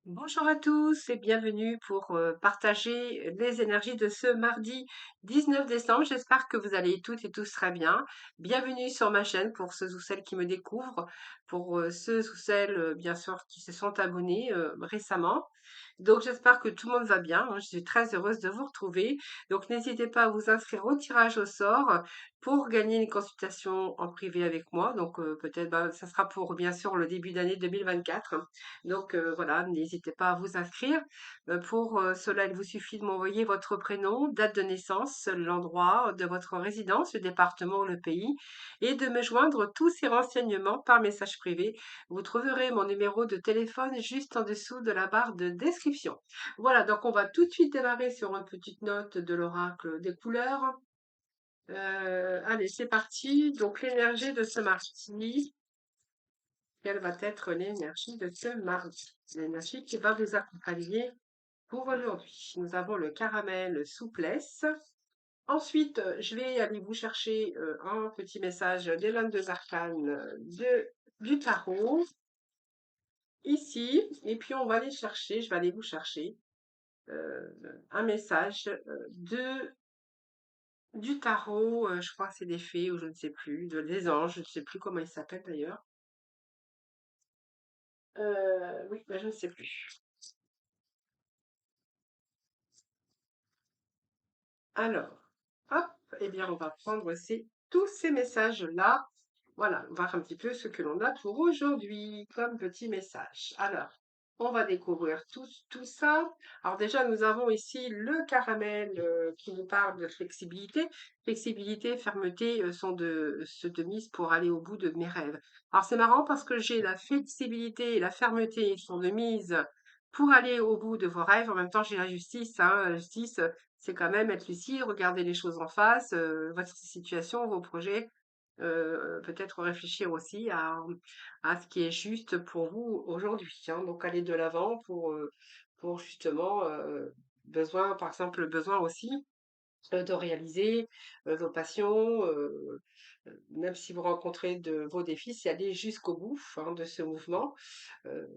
Bonjour à tous et bienvenue pour partager les énergies de ce mardi 19 décembre. J'espère que vous allez toutes et tous très bien. Bienvenue sur ma chaîne pour ceux ou celles qui me découvrent, pour ceux ou celles bien sûr qui se sont abonnés récemment. Donc j'espère que tout le monde va bien. Moi, je suis très heureuse de vous retrouver. Donc n'hésitez pas à vous inscrire au tirage au sort pour gagner une consultation en privé avec moi. Donc peut-être ça sera pour bien sûr le début d'année 2024. Donc voilà, n'hésitez pas à vous inscrire. Pour cela, il vous suffit de m'envoyer votre prénom, date de naissance, l'endroit de votre résidence, le département ou le pays, et de me joindre tous ces renseignements par message privé. Vous trouverez mon numéro de téléphone juste en dessous de la barre de description. Voilà, donc on va tout de suite démarrer sur une petite note de l'oracle des couleurs. Allez, c'est parti. Donc l'énergie de ce mardi, quelle va être l'énergie de ce mardi? L'énergie qui va vous accompagner pour aujourd'hui. Nous avons le caramel souplesse. Ensuite, je vais aller vous chercher un petit message des 22 arcanes du tarot, ici. Et puis, on va aller chercher, je vais aller vous chercher euh, un message du tarot. Je crois que c'est des fées ou je ne sais plus, des anges, je ne sais plus comment ils s'appellent d'ailleurs. Oui, mais je ne sais plus. Alors, hop, eh bien, on va prendre tous ces messages-là. Voilà, voir un petit peu ce que l'on a pour aujourd'hui comme petit message. Alors, on va découvrir tout ça. Alors déjà, nous avons ici le caramel qui nous parle de flexibilité. Flexibilité, fermeté sont de mise pour aller au bout de mes rêves. Alors c'est marrant parce que j'ai la flexibilité et la fermeté sont de mise pour aller au bout de vos rêves. En même temps, j'ai la justice. Hein. La justice, c'est quand même être lucide, regarder les choses en face, votre situation, vos projets, peut-être réfléchir aussi à ce qui est juste pour vous aujourd'hui. Hein. Donc aller de l'avant pour justement par exemple, le besoin aussi de réaliser vos passions, même si vous rencontrez de vos défis, c'est aller jusqu'au bout hein, de ce mouvement. euh,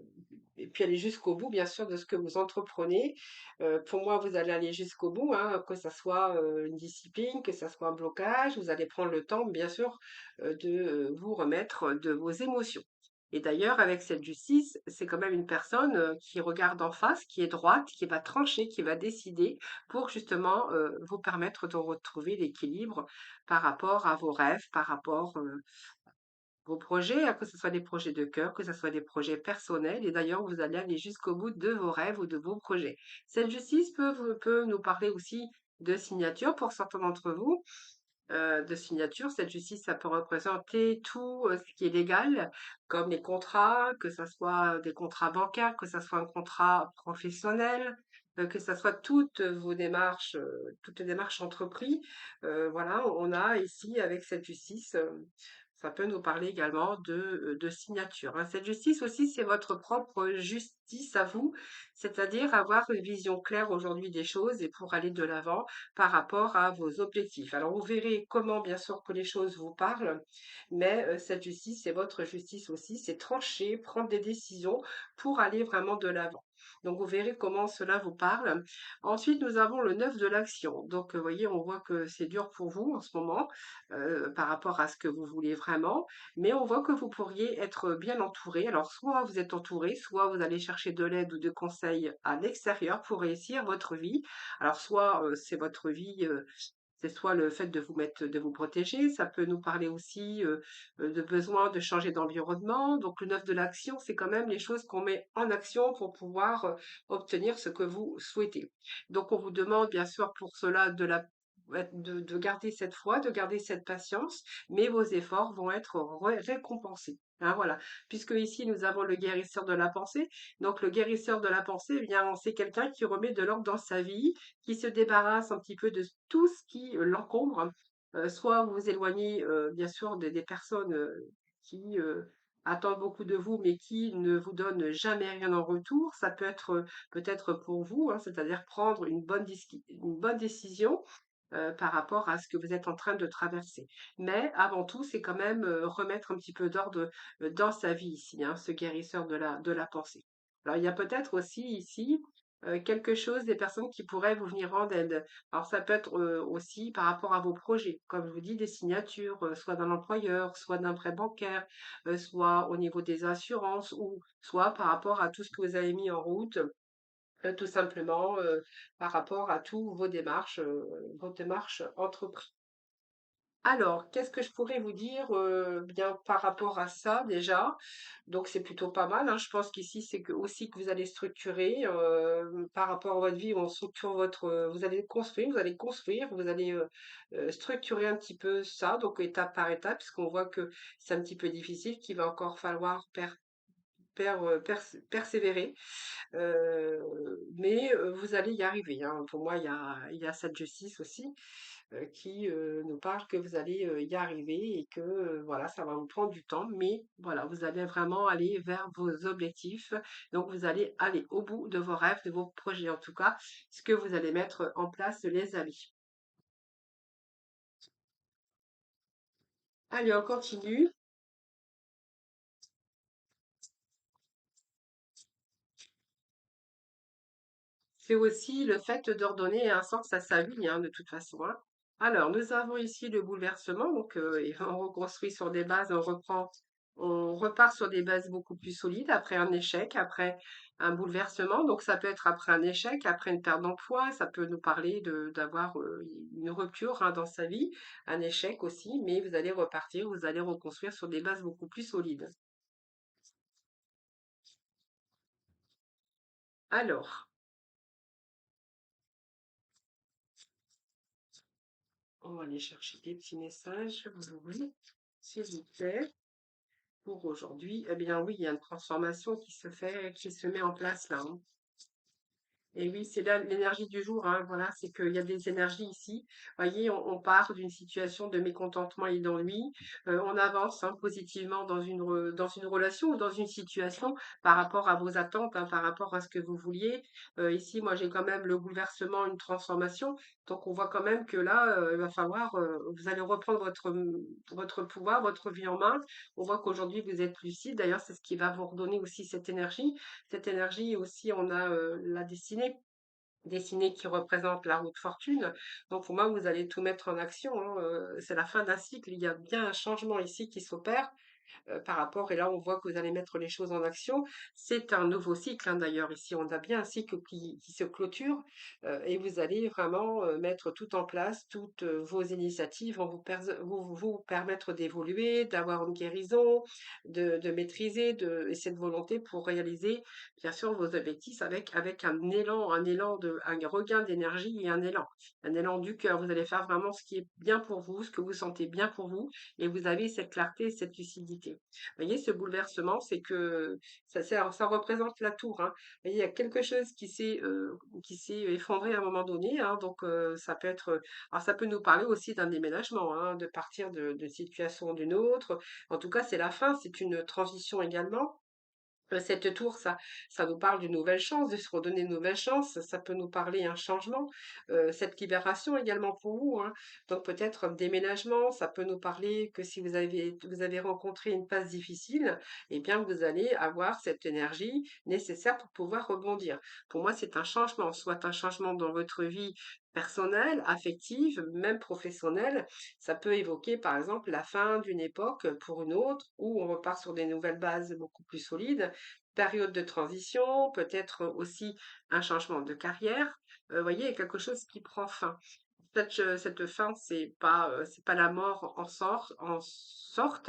et puis aller jusqu'au bout, bien sûr, de ce que vous entreprenez. Pour moi, vous allez aller jusqu'au bout, hein, que ça soit une discipline, que ça soit un blocage. Vous allez prendre le temps, bien sûr, de vous remettre de vos émotions. Et d'ailleurs, avec cette justice, c'est quand même une personne qui regarde en face, qui est droite, qui va trancher, qui va décider pour justement vous permettre de retrouver l'équilibre par rapport à vos rêves, par rapport vos projets, hein, que ce soit des projets de cœur, que ce soit des projets personnels, et d'ailleurs, vous allez aller jusqu'au bout de vos rêves ou de vos projets. Cette justice peut nous parler aussi de signature pour certains d'entre vous. De signature, cette justice, ça peut représenter tout ce qui est légal, comme les contrats, que ce soit des contrats bancaires, que ce soit un contrat professionnel, que ce soit toutes les démarches entreprises. Voilà, on a ici avec cette justice, ça peut nous parler également de signature. Hein. Cette justice aussi, c'est votre propre justice à vous, c'est-à-dire avoir une vision claire aujourd'hui des choses et pour aller de l'avant par rapport à vos objectifs. Alors, vous verrez comment, bien sûr, que les choses vous parlent, mais cette justice, c'est votre justice aussi, c'est trancher, prendre des décisions pour aller vraiment de l'avant. Donc, vous verrez comment cela vous parle. Ensuite, nous avons le 9 de l'action. Donc, vous voyez, on voit que c'est dur pour vous en ce moment par rapport à ce que vous voulez vraiment, mais on voit que vous pourriez être bien entouré. Alors, soit vous êtes entouré, soit vous allez chercher de l'aide ou de conseils à l'extérieur pour réussir votre vie. Alors, soit c'est votre vie, c'est soit le fait de vous protéger, ça peut nous parler aussi de besoin de changer d'environnement. Donc, le 9 de l'action, c'est quand même les choses qu'on met en action pour pouvoir obtenir ce que vous souhaitez. Donc, on vous demande bien sûr pour cela de garder cette foi, de garder cette patience, mais vos efforts vont être récompensés. Hein, voilà. Puisque ici, nous avons le guérisseur de la pensée. Donc, le guérisseur de la pensée, eh bien, c'est quelqu'un qui remet de l'ordre dans sa vie, qui se débarrasse un petit peu de tout ce qui l'encombre. Soit vous vous éloignez, bien sûr, des personnes qui attendent beaucoup de vous, mais qui ne vous donnent jamais rien en retour. Ça peut être peut-être pour vous, hein, c'est-à-dire prendre une bonne décision par rapport à ce que vous êtes en train de traverser. Mais avant tout, c'est quand même remettre un petit peu d'ordre dans sa vie ici, hein, ce guérisseur de la pensée. Alors, il y a peut-être aussi ici quelque chose, des personnes qui pourraient vous venir en aide. Alors, ça peut être aussi par rapport à vos projets, comme je vous dis, des signatures, soit d'un employeur, soit d'un prêt bancaire, soit au niveau des assurances, ou soit par rapport à tout ce que vous avez mis en route, tout simplement par rapport à tous vos démarches entreprises. Alors, qu'est-ce que je pourrais vous dire bien par rapport à ça déjà? Donc c'est plutôt pas mal, hein. Je pense qu'ici c'est que aussi que vous allez structurer par rapport à votre vie, on structure vous allez construire, vous allez structurer un petit peu ça, donc étape par étape, puisqu'on voit que c'est un petit peu difficile, qu'il va encore falloir persévérer. Mais vous allez y arriver, hein. Pour moi, il y a cette justice aussi qui nous parle que vous allez y arriver et que voilà, ça va vous prendre du temps, mais voilà, vous allez vraiment aller vers vos objectifs. Donc, vous allez aller au bout de vos rêves, de vos projets en tout cas, ce que vous allez mettre en place, les amis. Allez, on continue. C'est aussi le fait d'ordonner un sens à sa vie, hein, de toute façon, hein. Alors, nous avons ici le bouleversement, donc et on reconstruit sur des bases, on repart sur des bases beaucoup plus solides après un échec, après un bouleversement. Donc, ça peut être après un échec, après une perte d'emploi, ça peut nous parler d'avoir une rupture hein, dans sa vie, un échec aussi, mais vous allez repartir, vous allez reconstruire sur des bases beaucoup plus solides. Alors, on va aller chercher des petits messages, oui, s'il vous plaît. Pour aujourd'hui, eh bien oui, il y a une transformation qui se fait, qui se met en place là, hein. Et oui, c'est là l'énergie du jour, hein, voilà, c'est qu'il y a des énergies ici. Voyez, on part d'une situation de mécontentement et d'ennui, on avance hein, positivement dans une relation ou dans une situation par rapport à vos attentes, hein, par rapport à ce que vous vouliez. Ici, moi, j'ai quand même le bouleversement, une transformation. Donc, on voit quand même que là, il va falloir, vous allez reprendre votre pouvoir, votre vie en main. On voit qu'aujourd'hui, vous êtes lucide. D'ailleurs, c'est ce qui va vous redonner aussi cette énergie. Cette énergie aussi, on a la dessinée qui représente la roue de fortune. Donc pour moi, vous allez tout mettre en action, hein, c'est la fin d'un cycle. Il y a bien un changement ici qui s'opère par rapport, et là on voit que vous allez mettre les choses en action. C'est un nouveau cycle, hein, d'ailleurs. Ici, on a bien un cycle qui se clôture et vous allez vraiment mettre tout en place, toutes vos initiatives vont vous permettre d'évoluer, d'avoir une guérison, de maîtriser, et cette volonté pour réaliser, bien sûr, vos objectifs avec un regain d'énergie et un élan du cœur. Vous allez faire vraiment ce qui est bien pour vous, ce que vous sentez bien pour vous, et vous avez cette clarté, cette lucidité. Vous voyez, ce bouleversement, c'est que ça représente la tour, hein. Vous voyez, il y a quelque chose qui s'est effondré à un moment donné, hein, donc ça peut être, alors ça peut nous parler aussi d'un déménagement, hein, de partir de situation d'une autre. En tout cas, c'est la fin, c'est une transition également. Cette tour, ça nous parle d'une nouvelle chance, de se redonner une nouvelle chance. Ça peut nous parler un changement, cette libération également pour vous, hein. Donc peut-être un déménagement, ça peut nous parler que si vous avez rencontré une passe difficile, eh bien vous allez avoir cette énergie nécessaire pour pouvoir rebondir. Pour moi, c'est un changement, soit un changement dans votre vie personnelle, affective, même professionnelle. Ça peut évoquer par exemple la fin d'une époque pour une autre, où on repart sur des nouvelles bases beaucoup plus solides, période de transition, peut-être aussi un changement de carrière. Vous voyez, il y a quelque chose qui prend fin. Cette fin, c'est pas la mort en sorte,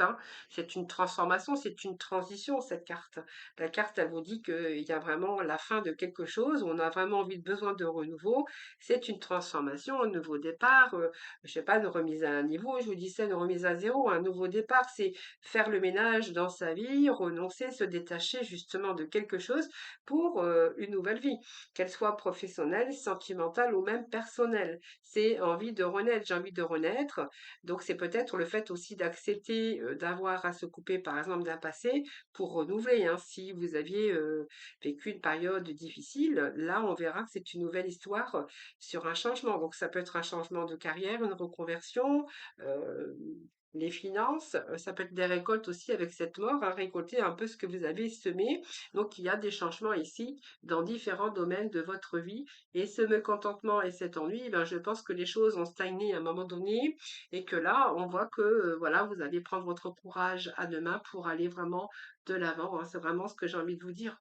hein. C'est une transformation, c'est une transition, cette carte. La carte, elle vous dit qu'il y a vraiment la fin de quelque chose, on a vraiment besoin de renouveau. C'est une transformation, un nouveau départ, je sais pas, une remise à un niveau, je vous dis ça, une remise à zéro, un nouveau départ, c'est faire le ménage dans sa vie, renoncer, se détacher justement de quelque chose pour une nouvelle vie, qu'elle soit professionnelle, sentimentale ou même personnelle. C'est envie de renaître, j'ai envie de renaître. Donc c'est peut-être le fait aussi d'accepter d'avoir à se couper par exemple d'un passé pour renouveler, hein. Si vous aviez vécu une période difficile, là on verra que c'est une nouvelle histoire sur un changement. Donc ça peut être un changement de carrière, une reconversion, euh, les finances, ça peut être des récoltes aussi avec cette mort, hein, récolter un peu ce que vous avez semé. Donc il y a des changements ici dans différents domaines de votre vie. Et ce mécontentement et cet ennui, ben, je pense que les choses ont stagné à un moment donné et que là, on voit que voilà, vous allez prendre votre courage à deux mains pour aller vraiment de l'avant, hein. C'est vraiment ce que j'ai envie de vous dire.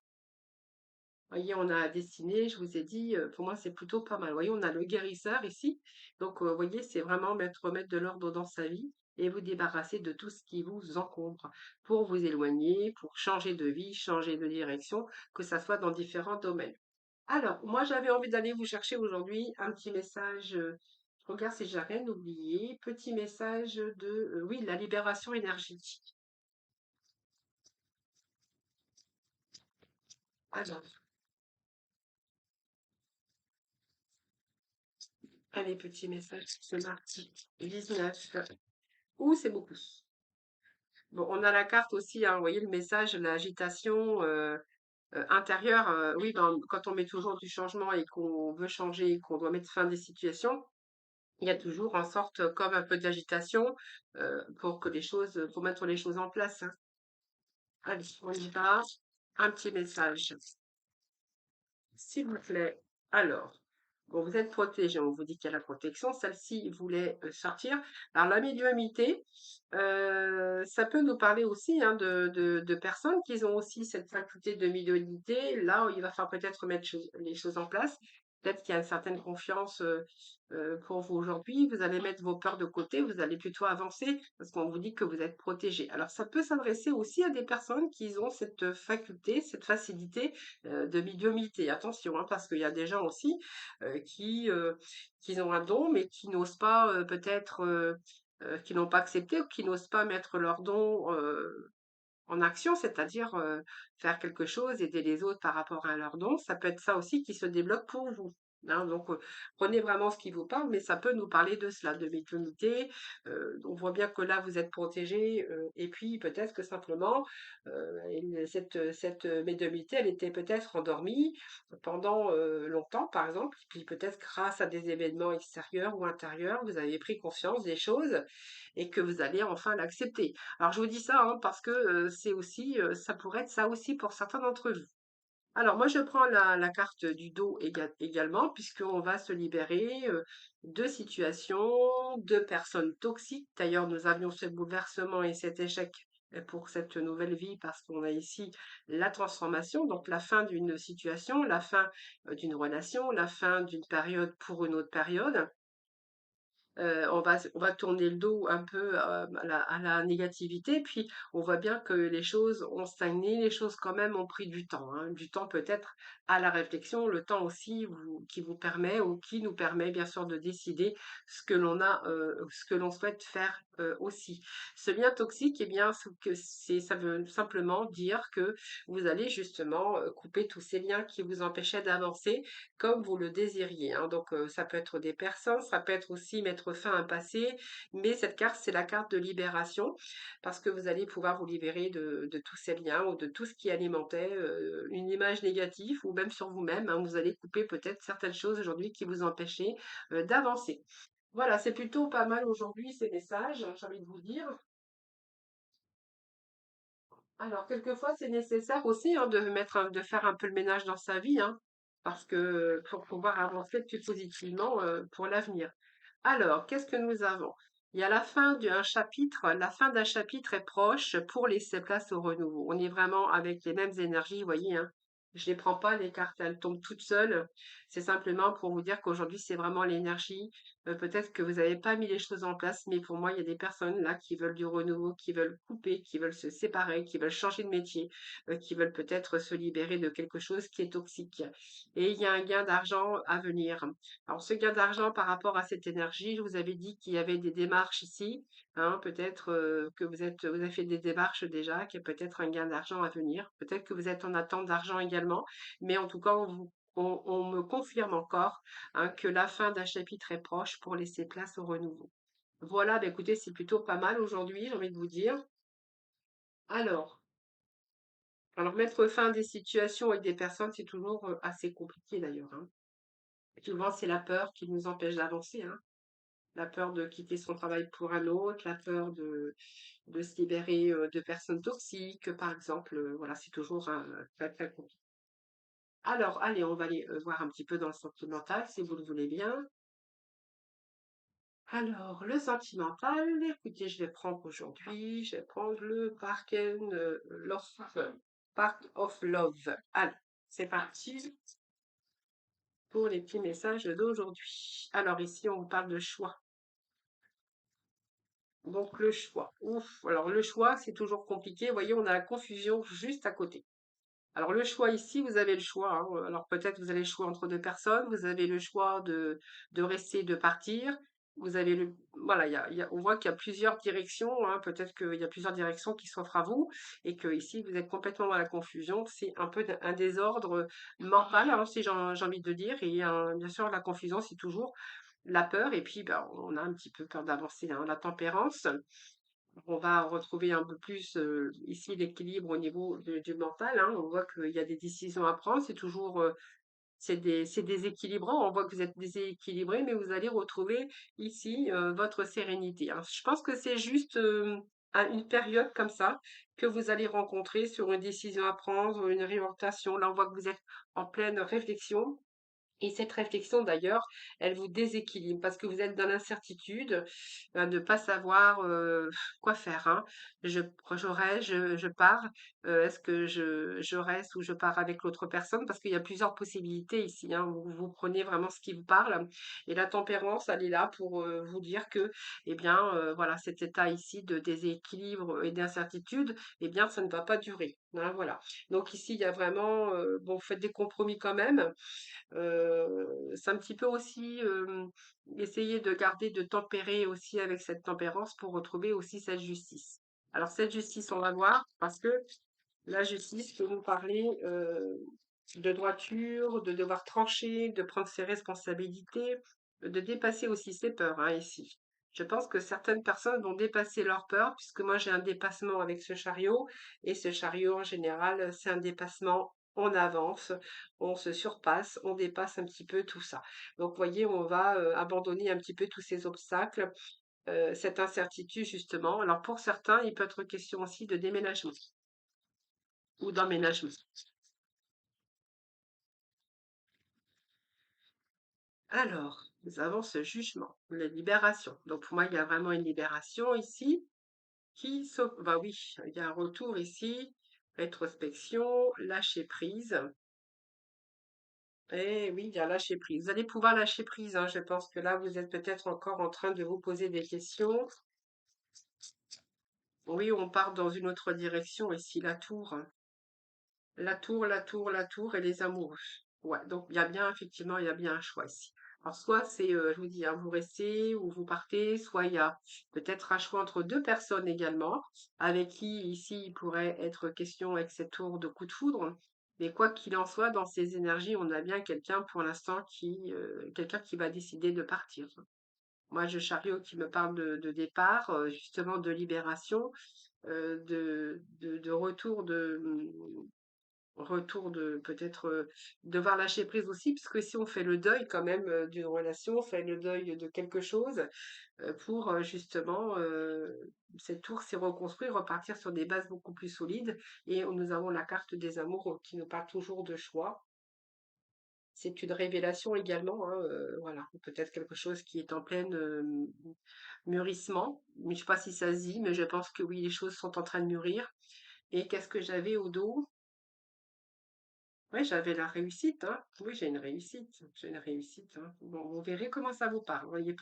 Voyez, on a dessiné, je vous ai dit, pour moi, c'est plutôt pas mal. Vous voyez, on a le guérisseur ici. Donc, vous voyez, c'est vraiment remettre de l'ordre dans sa vie et vous débarrasser de tout ce qui vous encombre pour vous éloigner, pour changer de vie, changer de direction, que ça soit dans différents domaines. Alors, moi, j'avais envie d'aller vous chercher aujourd'hui un petit message. Je regarde si j'ai rien oublié. Petit message de, oui, la libération énergétique. Alors, allez, petit message ce mardi 19. Ouh, c'est beaucoup. Bon, on a la carte aussi, hein, vous voyez le message, l'agitation intérieure. Oui, quand on met toujours du changement et qu'on veut changer, et qu'on doit mettre fin à des situations, il y a toujours en sorte comme un peu d'agitation pour que les choses, pour mettre les choses en place, hein. Allez, on y va. Un petit message, s'il vous plaît. Alors, bon, vous êtes protégé, on vous dit qu'il y a la protection. Celle-ci voulait sortir. Alors, la médiumnité, ça peut nous parler aussi hein, de personnes qui ont aussi cette faculté de médiumnité. Là, il va falloir peut-être mettre les choses en place. Peut-être qu'il y a une certaine confiance pour vous aujourd'hui. Vous allez mettre vos peurs de côté, vous allez plutôt avancer parce qu'on vous dit que vous êtes protégé. Alors, ça peut s'adresser aussi à des personnes qui ont cette faculté, cette facilité de médiumnité. Attention, hein, parce qu'il y a des gens aussi qui ont un don, mais qui n'osent pas peut-être, qui n'ont pas accepté ou qui n'osent pas mettre leur don en action, c'est-à-dire faire quelque chose, aider les autres par rapport à leur don. Ça peut être ça aussi qui se débloque pour vous. Hein. Donc, prenez vraiment ce qui vous parle, mais ça peut nous parler de cela, de médiumnité. On voit bien que là, vous êtes protégé, et puis peut-être que simplement, cette médiumnité, elle était peut-être endormie pendant longtemps, par exemple, puis peut-être grâce à des événements extérieurs ou intérieurs, vous avez pris conscience des choses et que vous allez enfin l'accepter. Alors je vous dis ça hein, parce que c'est aussi, ça pourrait être ça aussi pour certains d'entre vous. Alors moi je prends la carte du dos également puisqu'on va se libérer de situations, de personnes toxiques. D'ailleurs nous avions ce bouleversement et cet échec pour cette nouvelle vie parce qu'on a ici la transformation, donc la fin d'une situation, la fin d'une relation, la fin d'une période pour une autre période. On va tourner le dos un peu à la négativité, puis on voit bien que les choses ont stagné, les choses quand même ont pris du temps, hein, du temps peut-être à la réflexion, le temps aussi qui vous permet ou qui nous permet bien sûr de décider ce que l'on souhaite faire aussi. Ce lien toxique, eh bien, ça veut simplement dire que vous allez justement couper tous ces liens qui vous empêchaient d'avancer comme vous le désiriez, hein. Donc, ça peut être des personnes, ça peut être aussi mettre fin à un passé, mais cette carte, c'est la carte de libération parce que vous allez pouvoir vous libérer de tous ces liens ou de tout ce qui alimentait une image négative ou même sur vous-même, hein. Vous allez couper peut-être certaines choses aujourd'hui qui vous empêchaient d'avancer. Voilà, c'est plutôt pas mal aujourd'hui ces messages, j'ai envie de vous dire. Alors, quelquefois, c'est nécessaire aussi hein, de faire un peu le ménage dans sa vie, hein, parce que pour pouvoir avancer plus positivement pour l'avenir. Alors, qu'est-ce que nous avons? Il y a la fin d'un chapitre. La fin d'un chapitre est proche pour laisser place au renouveau. On est vraiment avec les mêmes énergies, vous voyez, hein. Je ne les prends pas, les cartes, elles tombent toutes seules. C'est simplement pour vous dire qu'aujourd'hui, c'est vraiment l'énergie. Peut-être que vous n'avez pas mis les choses en place, mais pour moi, il y a des personnes là qui veulent du renouveau, qui veulent couper, qui veulent se séparer, qui veulent changer de métier, qui veulent peut-être se libérer de quelque chose qui est toxique. Et il y a un gain d'argent à venir. Alors, ce gain d'argent par rapport à cette énergie, je vous avais dit qu'il y avait des démarches ici, hein, peut-être que vous avez fait des démarches déjà, qu'il y a peut-être un gain d'argent à venir. Peut-être que vous êtes en attente d'argent également, mais en tout cas, on me confirme encore hein, que la fin d'un chapitre est proche pour laisser place au renouveau. Voilà, bah écoutez, c'est plutôt pas mal aujourd'hui, j'ai envie de vous dire. Alors, alors mettre fin à des situations avec des personnes, c'est toujours assez compliqué d'ailleurs, hein. Souvent, c'est la peur qui nous empêche d'avancer, hein. La peur de quitter son travail pour un autre, la peur de se libérer de personnes toxiques, par exemple. Voilà, c'est toujours très, très compliqué. Alors, allez, on va aller voir un petit peu dans le sentimental, si vous le voulez bien. Alors, le sentimental, écoutez, je vais prendre aujourd'hui, je vais prendre le Park of Love. Allez, c'est parti pour les petits messages d'aujourd'hui. Alors, ici, on vous parle de choix. Donc, le choix. Ouf, alors le choix, c'est toujours compliqué. Vous voyez, on a la confusion juste à côté. Alors le choix ici, vous avez le choix, hein. Alors peut-être vous avez le choix entre deux personnes, vous avez le choix de rester, de partir. Vous avez le voilà, on voit qu'il y a plusieurs directions, hein. Peut-être qu'il y a plusieurs directions qui s'offrent à vous et que ici vous êtes complètement dans la confusion. C'est un peu un désordre mental, hein, si j'ai envie de dire. Et bien sûr, la confusion, c'est toujours la peur. Et puis, ben, on a un petit peu peur d'avancer, hein. La tempérance. On va retrouver un peu plus ici l'équilibre au niveau du mental, hein. On voit qu'il y a des décisions à prendre, c'est toujours c'est déséquilibrant. On voit que vous êtes déséquilibré, mais vous allez retrouver ici votre sérénité, hein. Je pense que c'est juste une période comme ça que vous allez rencontrer sur une décision à prendre, une réorientation. Là, on voit que vous êtes en pleine réflexion. Et cette réflexion, d'ailleurs, elle vous déséquilibre parce que vous êtes dans l'incertitude de ne pas savoir quoi faire, hein. Je pars, est-ce que je reste ou je pars avec l'autre personne? Parce qu'il y a plusieurs possibilités ici, hein. Vous prenez vraiment ce qui vous parle. Et la tempérance, elle est là pour vous dire que, eh bien, voilà, cet état ici de déséquilibre et d'incertitude, eh bien, ça ne va pas durer, hein, voilà. Donc ici, il y a vraiment, bon, vous faites des compromis quand même. C'est un petit peu aussi essayer de garder, de tempérer aussi avec cette tempérance pour retrouver aussi cette justice. Alors cette justice, on va voir, parce que la justice peut nous parler de droiture, de devoir trancher, de prendre ses responsabilités, de dépasser aussi ses peurs, hein, ici. Je pense que certaines personnes vont dépasser leurs peurs, puisque moi j'ai un dépassement avec ce chariot, et ce chariot en général, c'est un dépassement, on avance, on se surpasse, on dépasse un petit peu tout ça. Donc, vous voyez, on va abandonner un petit peu tous ces obstacles, cette incertitude justement. Alors, pour certains, il peut être question aussi de déménagement ou d'emménagement. Alors, nous avons ce jugement, la libération. Donc, pour moi, il y a vraiment une libération ici bah oui, il y a un retour ici, rétrospection, lâcher prise. Eh oui, il y a lâcher prise. Vous allez pouvoir lâcher prise, hein. Je pense que là, vous êtes peut-être encore en train de vous poser des questions. Oui, on part dans une autre direction ici, la tour. La tour et les amoureux. Ouais, donc il y a bien, effectivement, il y a bien un choix ici. Alors, soit c'est, je vous dis, hein, vous restez ou vous partez, soit il y a peut-être un choix entre deux personnes également, avec qui ici il pourrait être question avec cette tour de coup de foudre. Mais quoi qu'il en soit, dans ces énergies, on a bien quelqu'un pour l'instant quelqu'un qui va décider de partir. Moi, je chariot qui me parle de départ, justement de libération, de retour de peut-être devoir lâcher prise aussi, puisque si on fait le deuil quand même d'une relation, on fait le deuil de quelque chose pour justement cette tour s'est reconstruire, repartir sur des bases beaucoup plus solides. Et nous avons la carte des amours qui nous parle toujours de choix. C'est une révélation également, hein, voilà, peut-être quelque chose qui est en plein mûrissement, mais je ne sais pas si ça se dit, mais je pense que oui, les choses sont en train de mûrir. Et qu'est-ce que j'avais au dos? Oui, j'avais la réussite, hein. Oui, j'ai une réussite. J'ai une réussite, hein. Bon, vous verrez comment ça vous parle. Il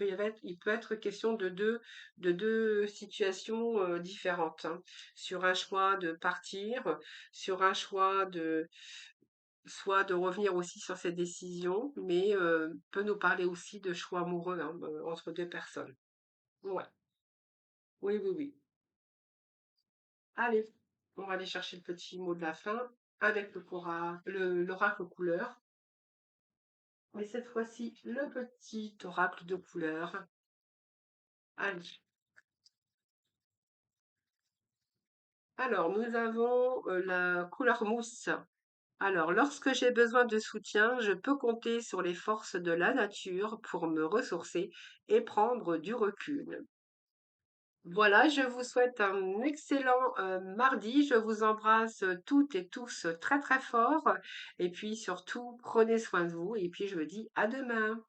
peut être question de deux situations différentes, hein. Sur un choix de partir, sur un choix soit de revenir aussi sur cette décision, mais peut nous parler aussi de choix amoureux, hein, entre deux personnes. Ouais. Oui, oui, oui. Allez, on va aller chercher le petit mot de la fin avec l'oracle couleur. Mais cette fois-ci, le petit oracle de couleur. Allez. Alors, nous avons la couleur mousse. Alors, lorsque j'ai besoin de soutien, je peux compter sur les forces de la nature pour me ressourcer et prendre du recul. Voilà, je vous souhaite un excellent mardi. Je vous embrasse toutes et tous très très fort. Et puis surtout, prenez soin de vous. Et puis je vous dis à demain.